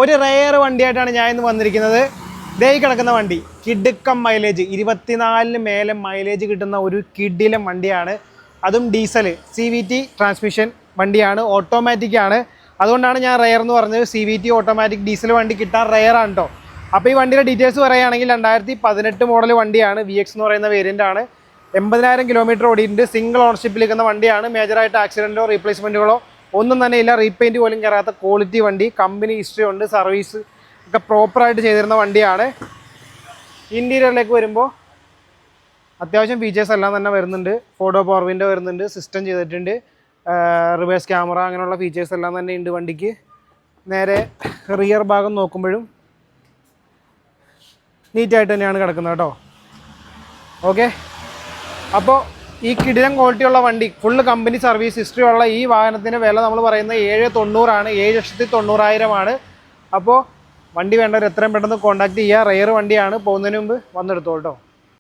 ഒരു റെയർ വണ്ടിയായിട്ടാണ് ഞാൻ ഇന്ന് വന്നിരിക്കുന്നത്. ദേ കിടക്കുന്ന വണ്ടി കിടുക്കം മൈലേജ് 24-ന് മേലെ മൈലേജ് കിട്ടുന്ന ഒരു കിഡിലം വണ്ടിയാണ്. അതും ഡീസൽ CVT ട്രാൻസ്മിഷൻ വണ്ടിയാണ്, ഓട്ടോമാറ്റിക് ആണ്. അതുകൊണ്ടാണ് ഞാൻ റെയർ എന്ന് പറഞ്ഞത്. CVT ഓട്ടോമാറ്റിക് ഡീസൽ വണ്ടി കിട്ടാൻ റെയർ ആണ് കേട്ടോ. അപ്പോൾ ഈ വണ്ടിയുടെ ഡീറ്റെയിൽസ് പറയുകയാണെങ്കിൽ 2018 മോഡൽ വണ്ടിയാണ്. VX എന്ന് പറയുന്ന വേരിയൻ്റ് ആണ്. 80,000 കിലോമീറ്റർ ഓടിയിട്ടുണ്ട്. സിംഗിൾ ഓണർഷിപ്പിൽ നിൽക്കുന്ന വണ്ടിയാണ്. മേജറായിട്ട് ആക്സിഡൻറ്റോ റീപ്ലേസ്മെൻറ്റുകളോ ഒന്നും തന്നെ ഇല്ല. റീപെയിൻറ്റ് പോലും കയറാത്ത ക്വാളിറ്റി വണ്ടി. കമ്പനി ഹിസ്റ്ററി ഉണ്ട്, സർവീസ് ഒക്കെ പ്രോപ്പറായിട്ട് ചെയ്തിരുന്ന വണ്ടിയാണ്. ഇൻറ്റീരിയറിലേക്ക് വരുമ്പോൾ അത്യാവശ്യം ഫീച്ചേഴ്സ് എല്ലാം തന്നെ വരുന്നുണ്ട്. ഫോട്ടോ പവർ വിൻഡോ വരുന്നുണ്ട്, സിസ്റ്റം ചെയ്തിട്ടുണ്ട്, റിവേഴ്സ് ക്യാമറ, അങ്ങനെയുള്ള ഫീച്ചേഴ്സ് എല്ലാം തന്നെ ഉണ്ട് വണ്ടിക്ക്. നേരെ റിയർ ഭാഗം നോക്കുമ്പോഴും നീറ്റായിട്ട് തന്നെയാണ് കിടക്കുന്നത് കേട്ടോ. ഓക്കെ, അപ്പോൾ ഈ കിടിലം ക്വാളിറ്റിയുള്ള വണ്ടി, ഫുള്ള് കമ്പനി സർവീസ് ഹിസ്റ്ററി ഉള്ള ഈ വാഹനത്തിന് വില നമ്മൾ പറയുന്നത് 790 ആണ്. 7,90,000 അപ്പോൾ വണ്ടി വേണ്ടവർ എത്രയും പെട്ടെന്ന് കോൺടാക്ട് ചെയ്യുക. റെയർ വണ്ടിയാണ്. പോകുന്നതിന് മുമ്പ് വന്നെടുത്തോളൂ കേട്ടോ.